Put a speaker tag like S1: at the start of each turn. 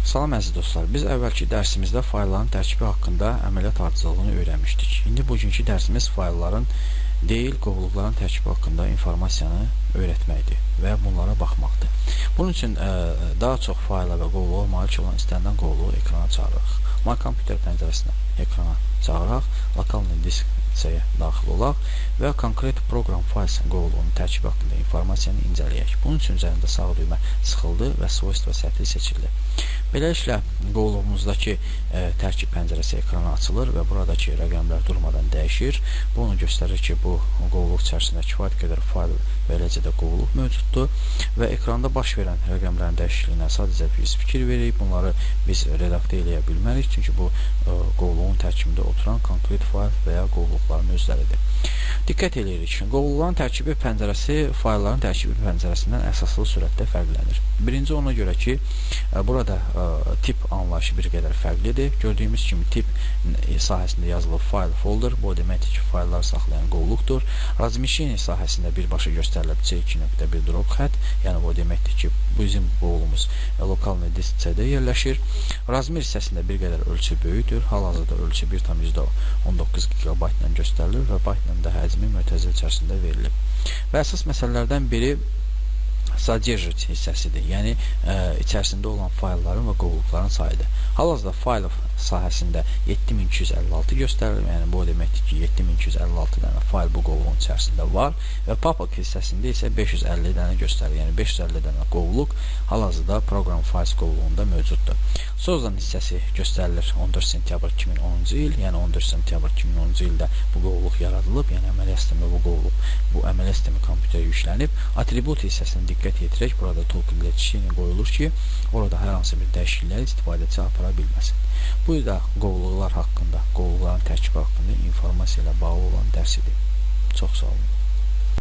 S1: Salam əziz dostlar, biz əvvəlki dərsimizdə faylların tərkibi haqqında əməliyyat ardıcıllığını öyrənmişdik. İndi bugünkü dərsimiz faylların deyil, qovluqların tərkibi haqqında informasiyanı öyrətməkdir və bunlara baxmaqdır. Bunun üçün daha çox fayla və qovluğa malik olan istənilən qovluğu ekrana çağırırıq. My Computer pəncərəsinə ekrana çağıraq, lokalni disksiyaya daxil olaq və konkret program files qovluğunun tərkibi haqqında informasiyanı incələyək. Bunun üçün üzərində sağ düymə sıxıldı və svojstva səthi seçildi. Beləliklə, qovluğumuzdakı tərkib pəncərəsi ekrana açılır və buradakı rəqəmlər durmadan dəyişir. Bu onu göstərir ki, bu qovluq içərisində kifayət qədər fayl və eləcə də qovluq mövcuddur və ekranda baş verən rəqəmlərin dəyişikliyinə sadəcə biz fikir veririk. Bunları biz redaktə eləyə bilmərik, çünki bu qovluğun tərkibində oturan konkret fayl və ya qovluqların özləridir. Diqqət edirik, qovluqların tərkibi pəncərəsi faylların tərkibi pəncərəsindən əsaslı surətdə fərqlənir. Birinci ona görə ki, burada tip anlayışı bir qədər fərqlidir. Gördüyümüz kimi tip sahəsində yazılı file folder, bu deməkdir ki, fayllar saxlayan qovluqdur. Razmeshchenie sahəsində birbaşa göstərilib C2.1 drop xətt, yəni bu deməkdir ki, bizim qovluğumuz lokalni diskdə yerləşir. Razmer hissəsində bir qədər ölçü böyükdür. Hal-hazırda ölçü 1,19 GB ilə göstərilir və byte ilə də həcmi mötərizə içərisində verilib. Və əsas məsələlərdən biri sodержить hissəsidir, yəni içərisində olan faylların və qovluqların sayıdır. Hal-hazırda fayl sahəsində 7256 göstərilir, yəni bu deməkdir ki, 7256 dənə fayl bu qovluğun içərisində var və public hissəsində isə 550 dənə göstərilir, yəni 550 dənə qovluq hal-hazırda program files qovluğunda mövcuddur. Sozdan hissəsi göstərilir 14 sentyabr 2010-cu il, yəni 14 sentyabr 2010-cu ildə bu qovluq yaradılıb, yəni əməliyyat sistemi bu əməliyyat sistemi kompüterə yüklənib. Atribut hissəsini diqqət yetirək, burada token qoyulur ki, orada hər hansı bir dəyişiklikləri istifadəçi apara bilməsin. Bu da qovluqlar haqqında, qovluqların tərkibi haqqında informasiya ilə bağlı olan dərs idi. Çox sağ olun.